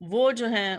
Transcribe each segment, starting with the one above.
وہ جو ہیں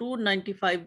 295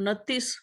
29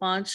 5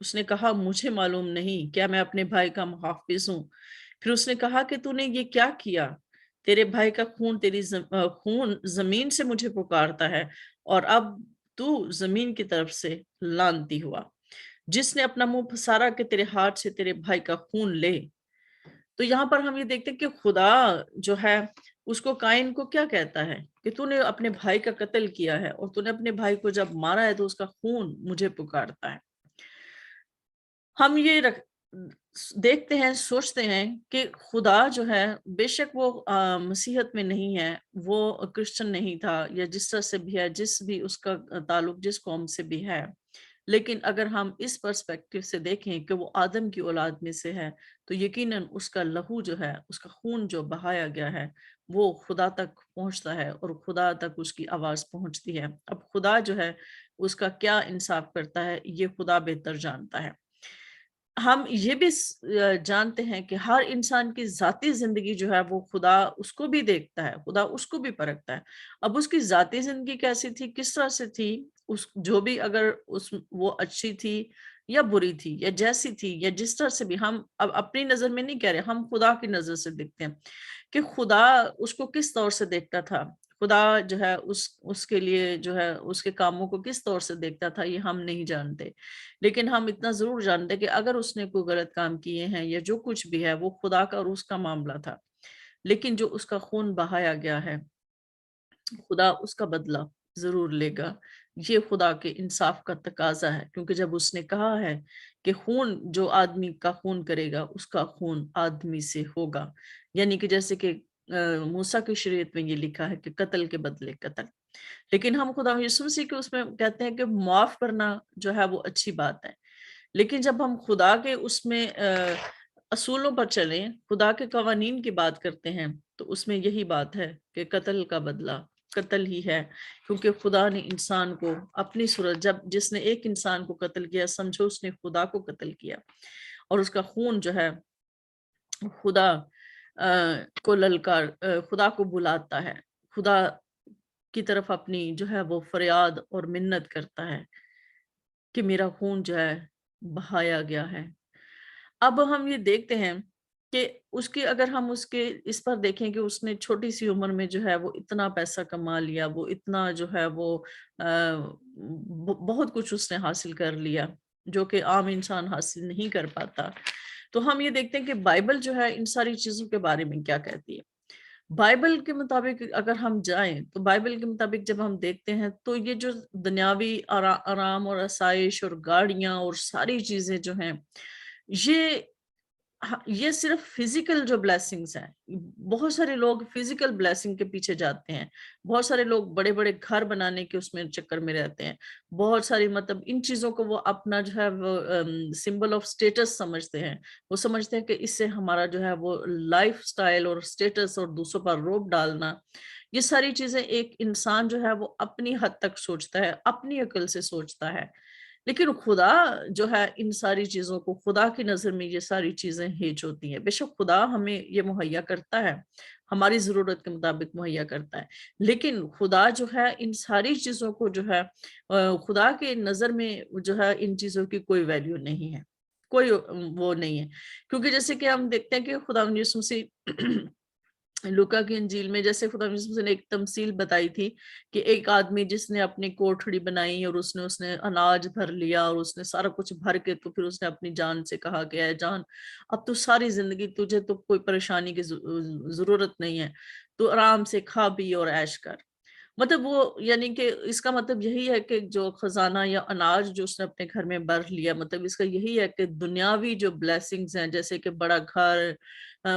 اس نے کہا مجھے معلوم نہیں کیا میں اپنے بھائی کا محافظ ہوں. پھر اس نے کہا کہ تو نے یہ کیا کیا؟ تیرے بھائی کا خون خون زمین سے مجھے پکارتا ہے اور اب تو زمین کی طرف سے لانتی ہوا. جس نے اپنا منہ پسارا کہ تیرے ہاتھ سے تیرے بھائی کا خون لے. تو یہاں پر ہم یہ دیکھتے ہیں کہ خدا جو ہے اس کو قائن کو کیا کہتا ہے کہ تو نے اپنے بھائی کا قتل کیا ہے اور تو نے اپنے بھائی کو جب مارا ہے تو اس کا خون مجھے پکارتا ہے. ہم یہ دیکھتے ہیں سوچتے ہیں کہ خدا جو ہے بے شک وہ مسیحت میں نہیں ہے, وہ کرسچن نہیں تھا یا جس طرح سے بھی ہے, جس بھی اس کا تعلق جس قوم سے بھی ہے, لیکن اگر ہم اس پرسپیکٹو سے دیکھیں کہ وہ آدم کی اولاد میں سے ہے تو یقیناً اس کا لہو جو ہے, اس کا خون جو بہایا گیا ہے وہ خدا تک پہنچتا ہے اور خدا تک اس کی آواز پہنچتی ہے. اب خدا جو ہے اس کا کیا انصاف کرتا ہے یہ خدا بہتر جانتا ہے. ہم یہ بھی جانتے ہیں کہ ہر انسان کی ذاتی زندگی جو ہے وہ خدا اس کو بھی دیکھتا ہے, خدا اس کو بھی پرکھتا ہے. اب اس کی ذاتی زندگی کیسی تھی, کس طرح سے تھی, جو بھی اگر وہ اچھی تھی یا بری تھی یا جیسی تھی یا جس طرح سے بھی, ہم اب اپنی نظر میں نہیں کہہ رہے, ہم خدا کی نظر سے دیکھتے ہیں کہ خدا اس کو کس طور سے دیکھتا تھا. خدا جو ہے اس کے لیے جو ہے اس کے کاموں کو کس طور سے دیکھتا تھا یہ ہم نہیں جانتے, لیکن ہم اتنا ضرور جانتے کہ اگر اس نے کوئی غلط کام کیے ہیں یا جو کچھ بھی ہے وہ خدا کا اور اس کا معاملہ تھا, لیکن جو اس کا خون بہایا گیا ہے خدا اس کا بدلہ ضرور لے گا. یہ خدا کے انصاف کا تقاضا ہے, کیونکہ جب اس نے کہا ہے کہ خون جو آدمی کا خون کرے گا اس کا خون آدمی سے ہوگا, یعنی کہ جیسے کہ موسیٰ کی شریعت میں یہ لکھا ہے کہ قتل کے بدلے قتل, لیکن ہم خدا یسوع مسیح کے اس میں کہتے ہیں کہ معاف کرنا جو ہے وہ اچھی بات ہے. لیکن جب ہم خدا کے اس میں اصولوں پر چلیں, خدا کے قوانین کی بات کرتے ہیں, تو اس میں یہی بات ہے کہ قتل کا بدلہ قتل ہی ہے, کیونکہ خدا نے انسان کو اپنی صورت, جس نے ایک انسان کو قتل کیا سمجھو اس نے خدا کو قتل کیا, اور اس کا خون جو ہے خدا کو للکار, خدا کو بلاتا ہے, خدا کی طرف اپنی جو ہے وہ فریاد اور منت کرتا ہے کہ میرا خون جو ہے بہایا گیا ہے. اب ہم یہ دیکھتے ہیں کہ اس کی اگر ہم اس پر دیکھیں کہ اس نے چھوٹی سی عمر میں جو ہے وہ اتنا پیسہ کما لیا, وہ اتنا جو ہے وہ بہت کچھ اس نے حاصل کر لیا جو کہ عام انسان حاصل نہیں کر پاتا. تو ہم یہ دیکھتے ہیں کہ بائبل جو ہے ان ساری چیزوں کے بارے میں کیا کہتی ہے. بائبل کے مطابق اگر ہم جائیں تو بائبل کے مطابق جب ہم دیکھتے ہیں تو یہ جو دنیاوی آرام اور آسائش اور گاڑیاں اور ساری چیزیں جو ہیں یہ صرف فزیکل جو بلیسنگز ہیں. بہت سارے لوگ فزیکل بلیسنگ کے پیچھے جاتے ہیں, بہت سارے لوگ بڑے بڑے گھر بنانے کے اس میں چکر میں رہتے ہیں, بہت ساری مطلب ان چیزوں کو وہ اپنا جو ہے وہ سمبل آف سٹیٹس سمجھتے ہیں. وہ سمجھتے ہیں کہ اس سے ہمارا جو ہے وہ لائف سٹائل اور سٹیٹس اور دوسروں پر روب ڈالنا, یہ ساری چیزیں ایک انسان جو ہے وہ اپنی حد تک سوچتا ہے, اپنی عقل سے سوچتا ہے. لیکن خدا جو ہے ان ساری چیزوں کو, خدا کی نظر میں یہ ساری چیزیں ہیچ ہوتی ہیں. بے شک خدا ہمیں یہ مہیا کرتا ہے, ہماری ضرورت کے مطابق مہیا کرتا ہے, لیکن خدا جو ہے ان ساری چیزوں کو جو ہے خدا کے نظر میں جو ہے ان چیزوں کی کوئی ویلیو نہیں ہے, کوئی وہ نہیں ہے. کیونکہ جیسے کہ ہم دیکھتے ہیں کہ خدا یسوع مسیح لوکا کی انجیل میں جیسے خدا یسوع مسیح نے ایک تمثیل بتائی تھی کہ ایک آدمی جس نے اپنی کوٹھڑی بنائی اور اس نے اناج بھر لیا اور اس نے سارا کچھ بھر کے تو پھر اس نے اپنی جان سے کہا کہ اے جان اب تو ساری زندگی تجھے تو کوئی پریشانی کی ضرورت نہیں ہے, تو آرام سے کھا پی اور عیش کر. مطلب وہ یعنی کہ اس کا مطلب یہی ہے کہ جو خزانہ یا اناج جو اس نے اپنے گھر میں بھر لیا, مطلب اس کا یہی ہے کہ دنیاوی جو بلیسنگز ہیں جیسے کہ بڑا گھر,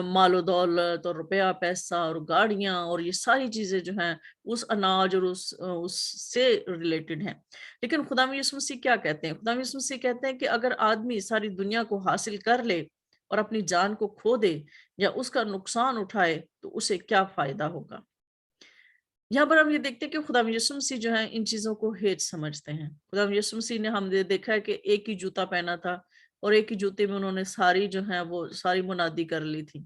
مال و دولت اور روپیہ پیسہ اور گاڑیاں اور یہ ساری چیزیں جو ہیں اس اناج اور اس سے ریلیٹڈ ہیں. لیکن خدا یسوع مسیح کیا کہتے ہیں؟ خدا یسوع مسیح کہتے ہیں کہ اگر آدمی ساری دنیا کو حاصل کر لے اور اپنی جان کو کھو دے یا اس کا نقصان اٹھائے تو اسے کیا فائدہ ہوگا. یہاں پر ہم یہ دیکھتے ہیں کہ خدا یسوع مسیح جو ہے ان چیزوں کو ہیٹ سمجھتے ہیں. خدا یسوع مسیح نے ہم نے دیکھا ہے کہ ایک ہی جوتا پہنا تھا اور ایک ہی جوتے میں انہوں نے ساری جو ہے وہ ساری منادی کر لی تھی,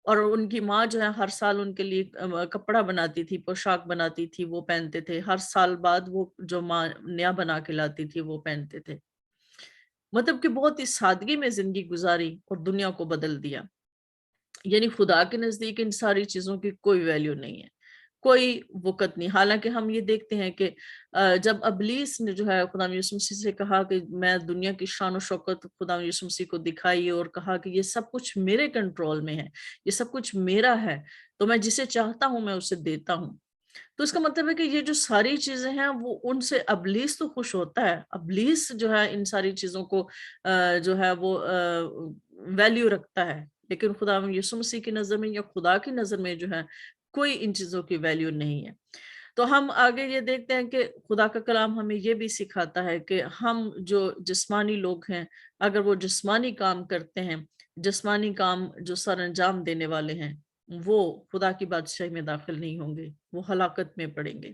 اور ان کی ماں جو ہے ہر سال ان کے لیے کپڑا بناتی تھی, پوشاک بناتی تھی, وہ پہنتے تھے. ہر سال بعد وہ جو ماں نیا بنا کے لاتی تھی وہ پہنتے تھے. مطلب کہ بہت ہی سادگی میں زندگی گزاری اور دنیا کو بدل دیا. یعنی خدا کے نزدیک ان ساری چیزوں کی کوئی ویلیو نہیں ہے، کوئی وقت نہیں. حالانکہ ہم یہ دیکھتے ہیں کہ جب ابلیس نے جو ہے خدا یسوع مسیح سے کہا کہ میں دنیا کی شان و شوکت خدا یسوع مسیح کو دکھائی اور کہا کہ یہ سب کچھ میرے کنٹرول میں ہے، یہ سب کچھ میرا ہے، تو میں جسے چاہتا ہوں میں اسے دیتا ہوں. تو اس کا مطلب ہے کہ یہ جو ساری چیزیں ہیں وہ ان سے ابلیس تو خوش ہوتا ہے، ابلیس جو ہے ان ساری چیزوں کو جو ہے وہ ویلیو رکھتا ہے، لیکن خدا یسوع مسیح کی نظر میں یا خدا کی نظر میں جو ہے کوئی ان چیزوں کی ویلیو نہیں ہے. تو ہم آگے یہ دیکھتے ہیں کہ خدا کا کلام ہمیں یہ بھی سکھاتا ہے کہ ہم جو جسمانی لوگ ہیں اگر وہ جسمانی کام کرتے ہیں، جسمانی کام جو سر انجام دینے والے ہیں، وہ خدا کی بادشاہی میں داخل نہیں ہوں گے، وہ ہلاکت میں پڑیں گے.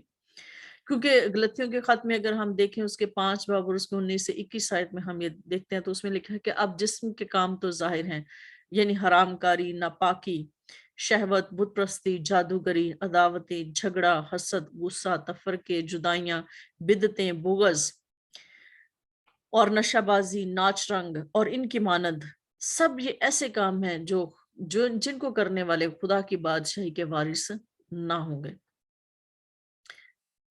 کیونکہ غلطیوں کے خط میں اگر ہم دیکھیں اس کے 5 باب اور اس کے 19 سے 21 آیت میں ہم یہ دیکھتے ہیں تو اس میں لکھا ہے کہ اب جسم کے کام تو ظاہر ہیں، یعنی حرام کاری، ناپاکی، شہوت، بت پرستی، جادوگری، عداوتیں، جھگڑا، حسد، غصہ، تفرقے، جدائیاں، بدعتیں، بغض اور نشہ بازی، ناچ رنگ اور ان کی مانند. سب یہ ایسے کام ہیں جن کو کرنے والے خدا کی بادشاہی کے وارث نہ ہوں گے.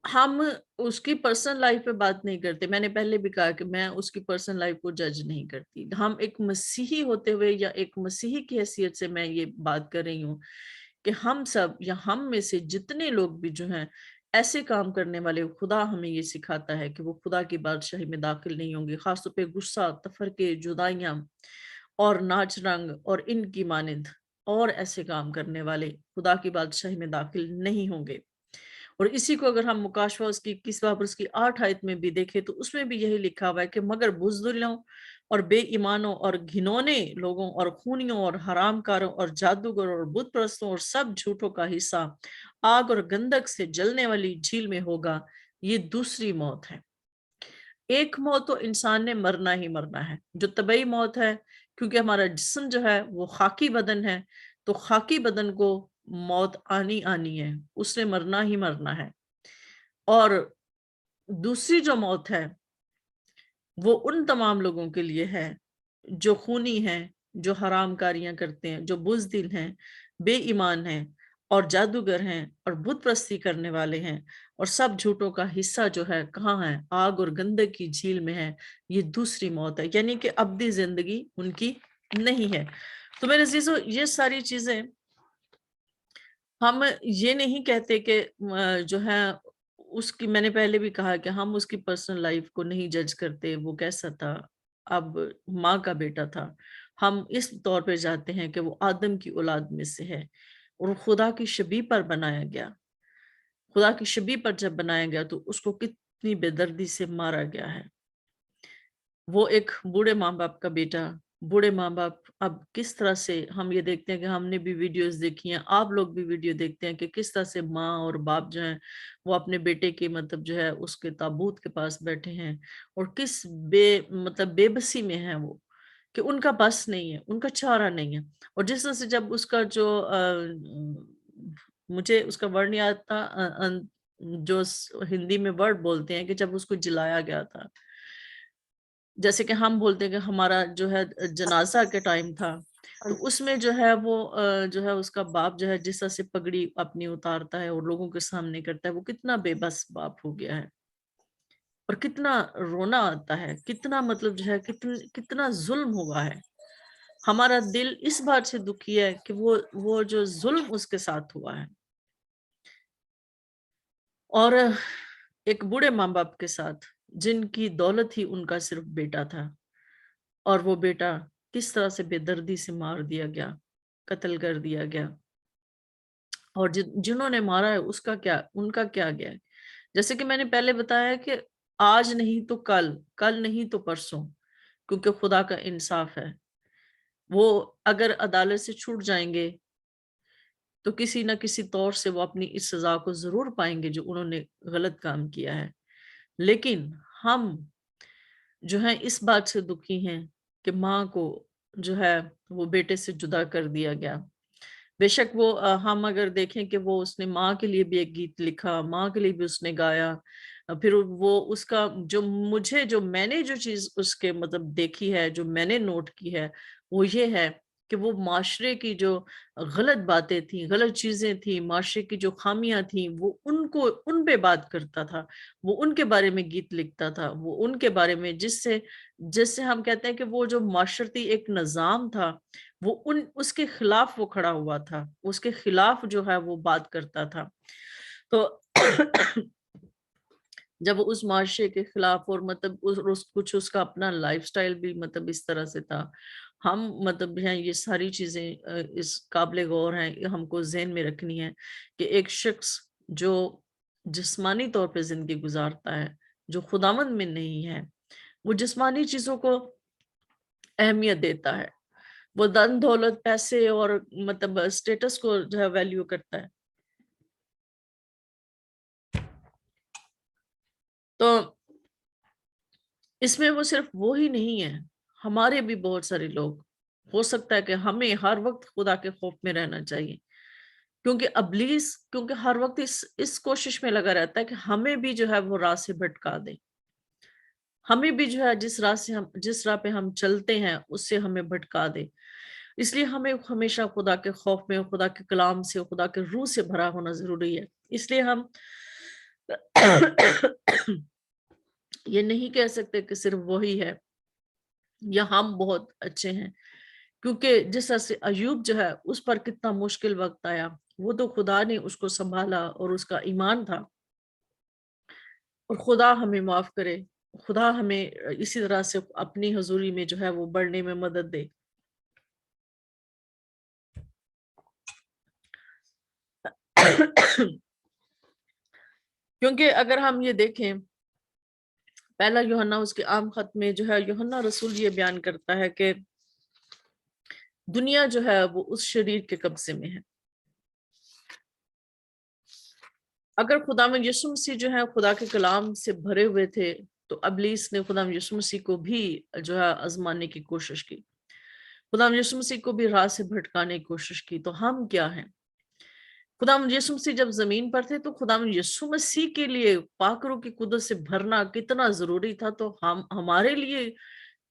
ہم اس کی پرسنل لائف پہ بات نہیں کرتے. میں نے پہلے بھی کہا کہ میں اس کی پرسنل لائف کو جج نہیں کرتی. ہم ایک مسیحی ہوتے ہوئے یا ایک مسیحی کی حیثیت سے میں یہ بات کر رہی ہوں کہ ہم سب یا ہم میں سے جتنے لوگ بھی جو ہیں ایسے کام کرنے والے، خدا ہمیں یہ سکھاتا ہے کہ وہ خدا کی بادشاہی میں داخل نہیں ہوں گے. خاص طور پہ غصہ، تفرقے، جدائیاں اور ناچ رنگ اور ان کی مانند اور ایسے کام کرنے والے خدا کی بادشاہی میں داخل نہیں ہوں گے. اور اسی کو اگر ہم مکاشفہ اس کی 21 باب اس کی 8 آیت میں بھی دیکھیں تو اس میں بھی یہی لکھا ہوا ہے کہ مگر بزدلوں اور بے ایمانوں اور گھنونے لوگوں اور خونیوں اور حرام کاروں اور جادوگروں اور بت پرستوں اور سب جھوٹوں کا حصہ آگ اور گندک سے جلنے والی جھیل میں ہوگا. یہ دوسری موت ہے. ایک موت تو انسان نے مرنا ہی مرنا ہے، جو طبعی موت ہے، کیونکہ ہمارا جسم جو ہے وہ خاکی بدن ہے، تو خاکی بدن کو موت آنی ہے، اس نے مرنا ہی مرنا ہے. اور دوسری جو موت ہے وہ ان تمام لوگوں کے لیے ہے جو خونی ہیں، جو حرام کاریاں کرتے ہیں، جو بزدل ہیں، بے ایمان ہیں اور جادوگر ہیں اور بت پرستی کرنے والے ہیں اور سب جھوٹوں کا حصہ جو ہے کہاں ہے؟ آگ اور گندک کی جھیل میں ہے. یہ دوسری موت ہے، یعنی کہ ابدی زندگی ان کی نہیں ہے. تو میرے عزیزو، یہ ساری چیزیں ہم یہ نہیں کہتے کہ جو ہے اس کی، میں نے پہلے بھی کہا کہ ہم اس کی پرسنل لائف کو نہیں جج کرتے، وہ کیسا تھا، اب ماں کا بیٹا تھا. ہم اس طور پہ جاتے ہیں کہ وہ آدم کی اولاد میں سے ہے اور خدا کی شبیہ پر بنایا گیا. خدا کی شبیہ پر جب بنایا گیا تو اس کو کتنی بے دردی سے مارا گیا ہے. وہ ایک بوڑھے ماں باپ کا بیٹا، بوڑھے ماں باپ اب کس طرح سے، ہم یہ دیکھتے ہیں کہ ہم نے بھی ویڈیوز دیکھی ہیں، آپ لوگ بھی ویڈیو دیکھتے ہیں کہ کس طرح سے ماں اور باپ جو ہیں وہ اپنے بیٹے کے مطلب جو ہے اس کے تابوت کے پاس بیٹھے ہیں اور کس بے بسی میں ہیں وہ، کہ ان کا بس نہیں ہے، ان کا چارہ نہیں ہے. اور جس طرح سے جب اس کا جو مجھے اس کا ورڈ نہیں آتا، جو ہندی میں ورڈ بولتے ہیں کہ جب اس کو جلایا گیا تھا، جیسے کہ ہم بولتے ہیں کہ ہمارا جو ہے جنازہ کے ٹائم تھا، تو اس میں جو ہے وہ جو ہے اس کا باپ جو ہے جس طرح سے پگڑی اپنی اتارتا ہے اور لوگوں کے سامنے کرتا ہے، وہ کتنا بے بس باپ ہو گیا ہے اور کتنا رونا آتا ہے، کتنا مطلب جو ہے کتنا ظلم ہوا ہے. ہمارا دل اس بات سے دکھی ہے کہ وہ جو ظلم اس کے ساتھ ہوا ہے. اور ایک بوڑھے ماں باپ کے ساتھ جن کی دولت ہی ان کا صرف بیٹا تھا، اور وہ بیٹا کس طرح سے بے دردی سے مار دیا گیا، قتل کر دیا گیا. اور جنہوں نے مارا ہے اس کا کیا، ان کا کیا گیا ہے؟ جیسے کہ میں نے پہلے بتایا کہ آج نہیں تو کل نہیں تو پرسوں، کیونکہ خدا کا انصاف ہے. وہ اگر عدالت سے چھوٹ جائیں گے تو کسی نہ کسی طور سے وہ اپنی اس سزا کو ضرور پائیں گے جو انہوں نے غلط کام کیا ہے. لیکن ہم جو ہیں اس بات سے دکھی ہیں کہ ماں کو جو ہے وہ بیٹے سے جدا کر دیا گیا. بے شک وہ ہم اگر دیکھیں کہ وہ اس نے ماں کے لیے بھی ایک گیت لکھا، ماں کے لیے بھی اس نے گایا، پھر وہ اس کا جو میں نے جو چیز اس کے مطلب دیکھی ہے، جو میں نے نوٹ کی ہے، وہ یہ ہے کہ وہ معاشرے کی جو غلط باتیں تھیں، غلط چیزیں تھیں، معاشرے کی جو خامیاں تھیں، وہ ان پہ بات کرتا تھا، وہ ان کے بارے میں گیت لکھتا تھا، وہ ان کے بارے میں جس سے ہم کہتے ہیں کہ وہ جو معاشرتی ایک نظام تھا، وہ اس کے خلاف وہ کھڑا ہوا تھا، اس کے خلاف جو ہے وہ بات کرتا تھا۔ تو جب اس معاشرے کے خلاف اور مطلب کچھ اس کا اپنا لائف سٹائل بھی مطلب اس طرح سے تھا، ہم مطلب ہیں یہ ساری چیزیں اس قابل غور ہیں، ہم کو ذہن میں رکھنی ہے کہ ایک شخص جو جسمانی طور پہ زندگی گزارتا ہے، جو خداوند میں نہیں ہے، وہ جسمانی چیزوں کو اہمیت دیتا ہے، وہ دن دولت، پیسے اور مطلب اسٹیٹس کو جو ہے ویلیو کرتا ہے۔ تو اس میں وہ صرف وہی نہیں ہے، ہمارے بھی بہت سارے لوگ، ہو سکتا ہے کہ ہمیں ہر وقت خدا کے خوف میں رہنا چاہیے، کیونکہ ابلیس ہر وقت اس کوشش میں لگا رہتا ہے کہ ہمیں بھی جو ہے وہ راہ سے بھٹکا دے، ہمیں بھی جو ہے جس راہ پہ ہم چلتے ہیں اس سے ہمیں بھٹکا دے۔ اس لیے ہمیں ہمیشہ خدا کے خوف میں، خدا کے کلام سے، خدا کے روح سے بھرا ہونا ضروری ہے۔ اس لیے ہم یہ نہیں کہہ سکتے کہ صرف وہی ہے یا ہم بہت اچھے ہیں، کیونکہ جس طرح سے ایوب جو ہے اس پر کتنا مشکل وقت آیا، وہ تو خدا نے اس کو سنبھالا اور اس کا ایمان تھا، اور خدا ہمیں معاف کرے، خدا ہمیں اسی طرح سے اپنی حضوری میں جو ہے وہ بڑھنے میں مدد دے۔ کیونکہ اگر ہم یہ دیکھیں، پہلا یوحنا اس کے عام خط میں جو ہے یوحنا رسول یہ بیان کرتا ہے کہ دنیا جو ہے وہ اس شریر کے قبضے میں ہے۔ اگر خداوند یسوع مسیح جو ہے خدا کے کلام سے بھرے ہوئے تھے تو ابلیس نے خداوند یسوع مسیح کو بھی جو ہے آزمانے کی کوشش کی، خداوند یسوع مسیح کو بھی راہ سے بھٹکانے کی کوشش کی۔ تو ہم کیا ہیں؟ خداوند یسوع مسیح جب زمین پر تھے تو خداوند یسوع مسیح کے لیے پاک روح کی قدرت سے بھرنا کتنا ضروری تھا، تو ہمارے لیے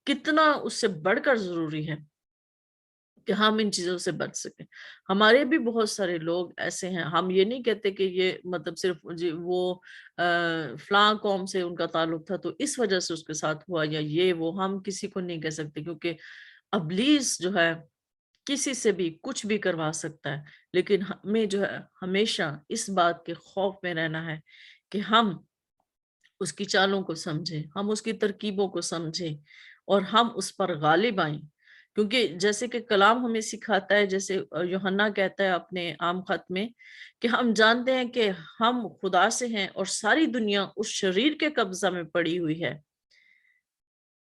کتنا اس سے بڑھ کر ضروری ہے کہ ہم ان چیزوں سے بچ سکیں۔ ہمارے بھی بہت سارے لوگ ایسے ہیں، ہم یہ نہیں کہتے کہ یہ مطلب صرف وہ فلاں قوم سے ان کا تعلق تھا تو اس وجہ سے اس کے ساتھ ہوا، یا یہ وہ ہم کسی کو نہیں کہہ سکتے، کیونکہ ابلیس جو ہے کسی سے بھی کچھ بھی کروا سکتا ہے، لیکن ہمیں جو ہے ہمیشہ اس بات کے خوف میں رہنا ہے کہ ہم اس کی چالوں کو سمجھیں، ہم اس کی ترکیبوں کو سمجھیں اور ہم اس پر غالب آئیں، کیونکہ جیسے کہ کلام ہمیں سکھاتا ہے، جیسے یوحنا کہتا ہے اپنے عام خط میں کہ ہم جانتے ہیں کہ ہم خدا سے ہیں اور ساری دنیا اس شریر کے قبضہ میں پڑی ہوئی ہے۔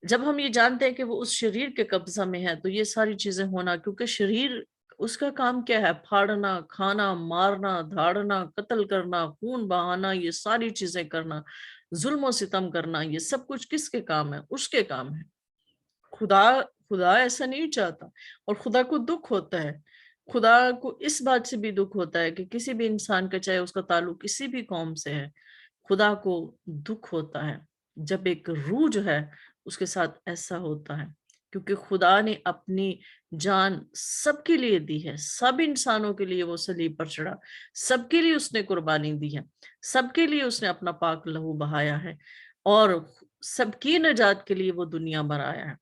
جب ہم یہ جانتے ہیں کہ وہ اس شریر کے قبضہ میں ہے تو یہ ساری چیزیں ہونا، کیونکہ شریر اس کا کام کیا ہے؟ پھاڑنا، کھانا، مارنا، دھاڑنا، قتل کرنا، خون بہانا، یہ ساری چیزیں کرنا، ظلم و ستم کرنا، یہ سب کچھ کس کے کام ہے؟ اس کے کام ہے۔ خدا ایسا نہیں چاہتا، اور خدا کو دکھ ہوتا ہے، خدا کو اس بات سے بھی دکھ ہوتا ہے کہ کسی بھی انسان کا، چاہے اس کا تعلق کسی بھی قوم سے ہے، خدا کو دکھ ہوتا ہے جب ایک روح جو ہے اس کے ساتھ ایسا ہوتا ہے، کیونکہ خدا نے اپنی جان سب کے لیے دی ہے، سب انسانوں کے لیے وہ صلیب پر چڑھا، سب کے لیے اس نے قربانی دی ہے، سب کے لیے اس نے اپنا پاک لہو بہایا ہے، اور سب کی نجات کے لیے وہ دنیا بھر آیا ہے۔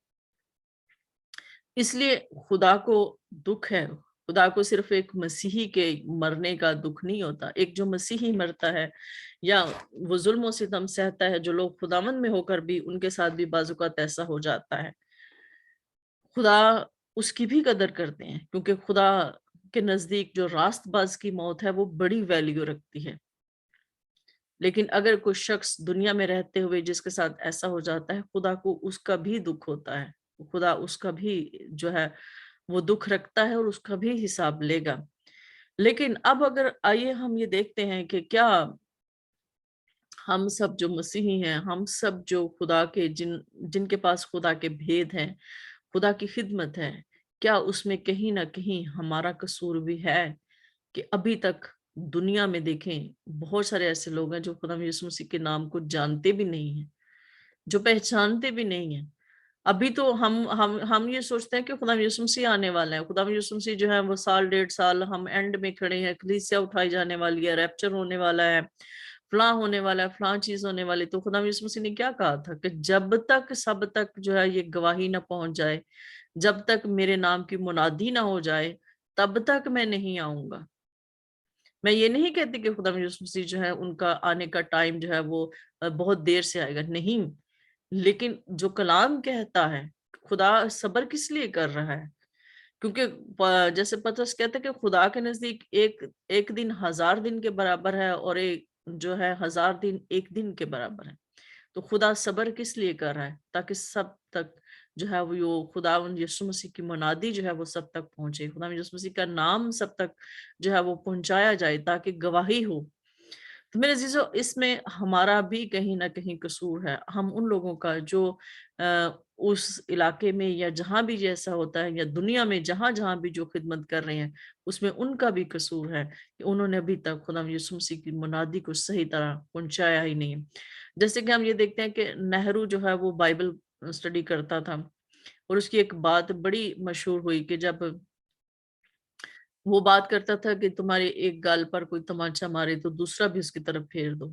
اس لیے خدا کو دکھ ہے، خدا کو صرف ایک مسیحی کے مرنے کا دکھ نہیں ہوتا، ایک جو مسیحی مرتا ہے یا وہ ظلم و ستم سہتا ہے، جو لوگ خداوند میں ہو کر بھی ان کے ساتھ بھی بعض اوقات ایسا ہو جاتا ہے، خدا اس کی بھی قدر کرتے ہیں، کیونکہ خدا کے نزدیک جو راست باز کی موت ہے وہ بڑی ویلیو رکھتی ہے۔ لیکن اگر کوئی شخص دنیا میں رہتے ہوئے جس کے ساتھ ایسا ہو جاتا ہے، خدا کو اس کا بھی دکھ ہوتا ہے، خدا اس کا بھی جو ہے وہ دکھ رکھتا ہے اور اس کا بھی حساب لے گا۔ لیکن اب اگر آئیے ہم یہ دیکھتے ہیں کہ کیا ہم سب جو مسیحی ہیں، ہم سب جو خدا کے جن کے پاس خدا کے بھید ہیں، خدا کی خدمت ہے، کیا اس میں کہیں نہ کہیں ہمارا قصور بھی ہے کہ ابھی تک دنیا میں دیکھیں بہت سارے ایسے لوگ ہیں جو خدا یسوع مسیح کے نام کو جانتے بھی نہیں ہیں، جو پہچانتے بھی نہیں ہیں. ابھی تو ہم یہ سوچتے ہیں کہ خدا یسوع مسیح آنے والا ہے، خدا یسوع مسیح جو ہے وہ سال 1.5 سال ہم اینڈ میں کھڑے ہیں، کلیسیا اٹھائی جانے والی ہے، ریپچر ہونے والا ہے، فلاں ہونے والا ہے، فلاں چیز ہونے والی. تو خدا یسوع مسیح نے کیا کہا تھا کہ جب تک سب تک جو ہے یہ گواہی نہ پہنچ جائے، جب تک میرے نام کی منادی نہ ہو جائے، تب تک میں نہیں آؤں گا. میں یہ نہیں کہتی کہ خدا یسوع مسیح جو ہے ان کا آنے کا ٹائم جو ہے وہ بہت دیر سے آئے گا، نہیں. لیکن جو کلام کہتا ہے خدا صبر کس لیے کر رہا ہے؟ کیونکہ جیسے پترس کہتا ہے کہ خدا کے نزدیک ایک دن 1000 دن کے برابر ہے، اور ایک جو ہے 1000 دن ایک دن کے برابر ہے. تو خدا صبر کس لیے کر رہا ہے؟ تاکہ سب تک جو ہے وہ خدا یسوع مسیح کی منادی جو ہے وہ سب تک پہنچے، خدا یسوع مسیح کا نام سب تک جو ہے وہ پہنچایا جائے، تاکہ گواہی ہو. تو میرے عزیزو، اس میں ہمارا بھی کہیں نہ کہیں قصور ہے. ہم ان لوگوں کا جو اس علاقے میں یا جہاں بھی جیسا ہوتا ہے، یا دنیا میں جہاں جہاں بھی جو خدمت کر رہے ہیں، اس میں ان کا بھی قصور ہے کہ انہوں نے ابھی تک خدا یسوع مسیح کی منادی کو صحیح طرح پہنچایا ہی نہیں. جیسے کہ ہم یہ دیکھتے ہیں کہ نہرو جو ہے وہ بائبل اسٹڈی کرتا تھا، اور اس کی ایک بات بڑی مشہور ہوئی کہ جب وہ بات کرتا تھا کہ تمہارے ایک گال پر کوئی تمانچہ مارے تو دوسرا بھی اس کی طرف پھیر دو.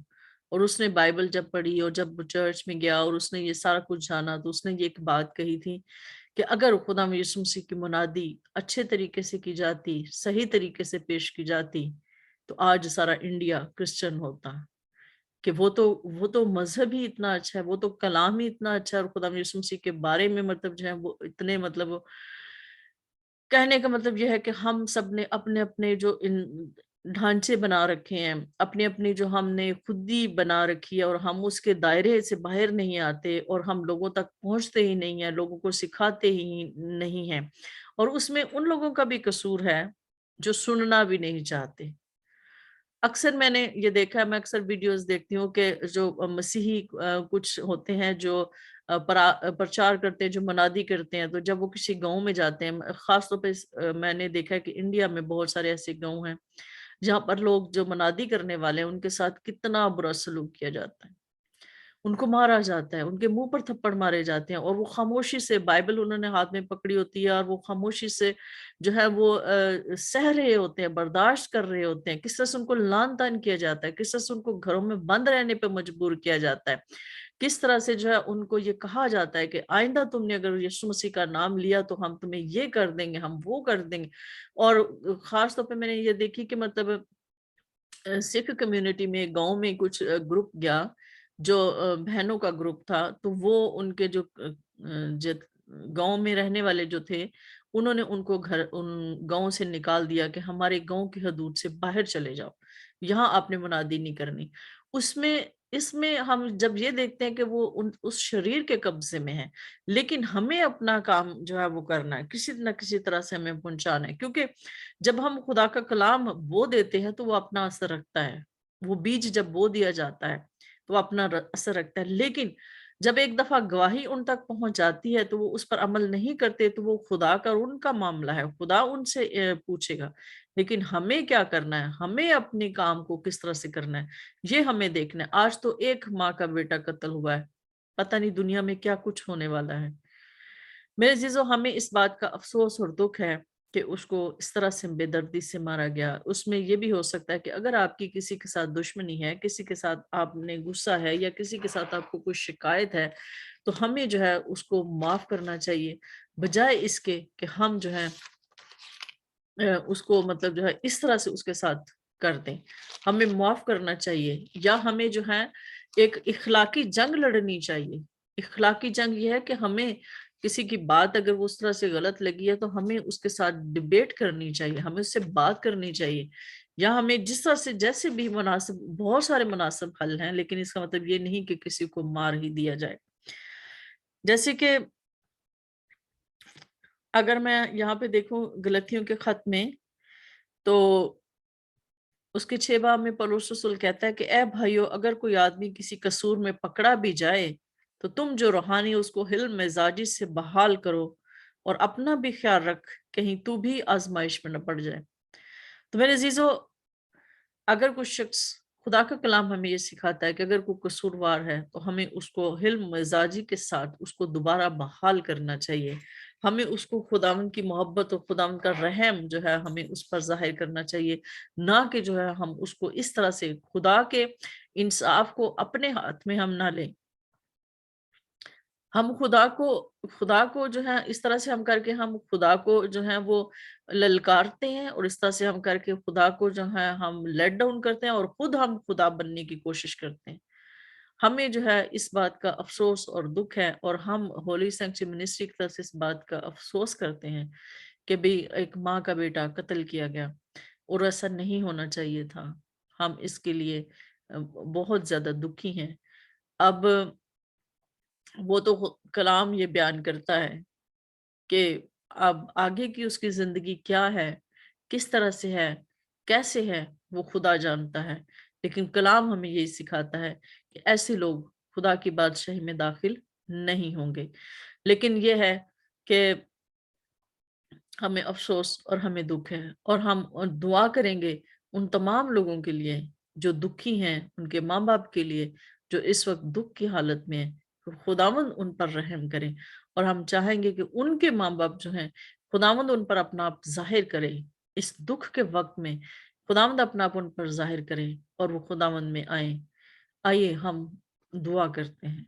اور اس نے بائبل جب پڑھی اور جب چرچ میں گیا اور اس نے یہ سارا کچھ جانا، تو اس نے یہ ایک بات کہی تھی کہ اگر خدا یسوع مسیح کی منادی اچھے طریقے سے کی جاتی، صحیح طریقے سے پیش کی جاتی، تو آج سارا انڈیا کرسچن ہوتا. کہ وہ تو مذہب ہی اتنا اچھا ہے، وہ تو کلام ہی اتنا اچھا ہے، اور خدا یسوع مسیح کے بارے میں مطلب جو ہے وہ اتنے مطلب کہنے کا مطلب یہ ہے کہ ہم سب نے اپنے اپنے جو ڈھانچے بنا رکھے ہیں، اپنے اپنے جو ہم نے خود ہی بنا رکھی ہے، اور ہم اس کے دائرے سے باہر نہیں آتے، اور ہم لوگوں تک پہنچتے ہی نہیں ہیں، لوگوں کو سکھاتے ہی نہیں ہیں. اور اس میں ان لوگوں کا بھی قصور ہے جو سننا بھی نہیں چاہتے. اکثر میں نے یہ دیکھا ہے، میں اکثر ویڈیوز دیکھتی ہوں کہ جو مسیحی کچھ ہوتے ہیں جو پرچار کرتے ہیں، جو منادی کرتے ہیں، تو جب وہ کسی گاؤں میں جاتے ہیں، خاص طور پہ میں نے دیکھا ہے کہ انڈیا میں بہت سارے ایسے گاؤں ہیں جہاں پر لوگ جو منادی کرنے والے ہیں ان کے ساتھ کتنا برا سلوک کیا جاتا ہے، ان کو مارا جاتا ہے، ان کے منہ پر تھپڑ مارے جاتے ہیں، اور وہ خاموشی سے بائبل انہوں نے ہاتھ میں پکڑی ہوتی ہے، اور وہ خاموشی سے جو ہے وہ سہ رہے ہوتے ہیں، برداشت کر رہے ہوتے ہیں. کس طرح سے ان کو لان تان کیا جاتا ہے، کس طرح سے ان کو گھروں میں بند رہنے پہ مجبور کیا جاتا ہے، کس طرح سے جو ہے ان کو یہ کہا جاتا ہے کہ آئندہ تم نے اگر یسوع مسیح کا نام لیا تو ہم تمہیں یہ کر دیں گے، ہم وہ کر دیں گے. اور خاص طور پہ میں نے یہ دیکھی کہ مطلب سکھ کمیونٹی میں گاؤں میں کچھ گروپ گیا جو بہنوں کا گروپ تھا، تو وہ ان کے جو گاؤں میں رہنے والے جو تھے، انہوں نے ان کو ان گاؤں سے نکال دیا کہ ہمارے گاؤں کی حدود سے باہر چلے جاؤ، یہاں آپ نے منادی نہیں کرنی. اس میں ہم جب یہ دیکھتے ہیں کہ وہ اس شریر کے قبضے میں ہے، لیکن ہمیں اپنا کام جو ہے وہ کرنا ہے، کسی نہ کسی طرح سے ہمیں پہنچانا ہے. کیونکہ جب ہم خدا کا کلام بو دیتے ہیں تو وہ اپنا اثر رکھتا ہے، وہ بیج جب بو دیا جاتا ہے تو وہ اپنا اثر رکھتا ہے. لیکن جب ایک دفعہ گواہی ان تک پہنچ جاتی ہے تو وہ اس پر عمل نہیں کرتے، تو وہ خدا کا ان کا معاملہ ہے، خدا ان سے پوچھے گا. لیکن ہمیں کیا کرنا ہے، ہمیں اپنے کام کو کس طرح سے کرنا ہے، یہ ہمیں دیکھنا ہے. آج تو ایک ماں کا بیٹا قتل ہوا ہے، پتہ نہیں دنیا میں کیا کچھ ہونے والا ہے. میرے عزیزو، ہمیں اس بات کا افسوس اور دکھ ہے کہ اس کو اس طرح سے بے دردی سے مارا گیا. اس میں یہ بھی ہو سکتا ہے کہ اگر آپ کی کسی کے ساتھ دشمنی ہے، کسی کے ساتھ آپ نے غصہ ہے، یا کسی کے ساتھ آپ کو کوئی شکایت ہے، تو ہمیں جو ہے اس کو معاف کرنا چاہیے، بجائے اس کے کہ ہم جو ہے اس کو مطلب جو ہے اس طرح سے اس کے ساتھ کر دیں. ہمیں معاف کرنا چاہیے، یا ہمیں جو ہے ایک اخلاقی جنگ لڑنی چاہیے. اخلاقی جنگ یہ ہے کہ ہمیں کسی کی بات اگر وہ اس طرح سے غلط لگی ہے تو ہمیں اس کے ساتھ ڈیبیٹ کرنی چاہیے، ہمیں اس سے بات کرنی چاہیے، یا ہمیں جس طرح سے جیسے بھی مناسب، بہت سارے مناسب حل ہیں، لیکن اس کا مطلب یہ نہیں کہ کسی کو مار ہی دیا جائے. جیسے کہ اگر میں یہاں پہ دیکھوں گلتیوں کے خط میں، تو اس کے 6 باب میں پولس رسول کہتا ہے کہ اے بھائیو، اگر کوئی آدمی کسی قصور میں پکڑا بھی جائے تو تم جو روحانی اس کو حلم مزاجی سے بحال کرو اور اپنا بھی خیال رکھ کہیں تو بھی آزمائش میں نہ پڑ جائے۔ تو میرے عزیزو، اگر کوئی شخص، خدا کا کلام ہمیں یہ سکھاتا ہے کہ اگر کوئی قصوروار ہے تو ہمیں اس کو حلم مزاجی کے ساتھ اس کو دوبارہ بحال کرنا چاہیے، ہمیں اس کو خداوند کی محبت اور خداوند کا رحم جو ہے ہمیں اس پر ظاہر کرنا چاہیے، نہ کہ جو ہے ہم اس کو اس طرح سے خدا کے انصاف کو اپنے ہاتھ میں ہم نہ لیں۔ ہم خدا کو جو ہے اس طرح سے ہم کر کے ہم خدا کو جو ہے وہ للکارتے ہیں، اور اس طرح سے ہم کر کے خدا کو جو ہے ہم لیٹ ڈاؤن کرتے ہیں، اور خود ہم خدا بننے کی کوشش کرتے ہیں۔ ہمیں جو ہے اس بات کا افسوس اور دکھ ہے، اور ہم ہولی سینکچری منسٹری کی طرف سے اس بات کا افسوس کرتے ہیں کہ بھی ایک ماں کا بیٹا قتل کیا گیا، اور ایسا نہیں ہونا چاہیے تھا۔ ہم اس کے لیے بہت زیادہ دکھی ہیں۔ اب وہ تو کلام یہ بیان کرتا ہے کہ اب آگے کی اس کی زندگی کیا ہے، کس طرح سے ہے، کیسے ہے، وہ خدا جانتا ہے، لیکن کلام ہمیں یہی سکھاتا ہے کہ ایسے لوگ خدا کی بادشاہی میں داخل نہیں ہوں گے۔ لیکن یہ ہے کہ ہمیں افسوس اور ہمیں دکھ ہے، اور ہم دعا کریں گے ان تمام لوگوں کے لیے جو دکھی ہیں، ان کے ماں باپ کے لیے جو اس وقت دکھ کی حالت میں ہیں، خداوند ان پر رحم کرے، اور ہم چاہیں گے کہ ان کے ماں باپ جو ہیں خداوند ان پر اپنا آپ ظاہر کرے، اس دکھ کے وقت میں خداوند اپنا آپ ان پر ظاہر کرے اور وہ خداوند میں آئیں۔ آئیے ہم دعا کرتے ہیں۔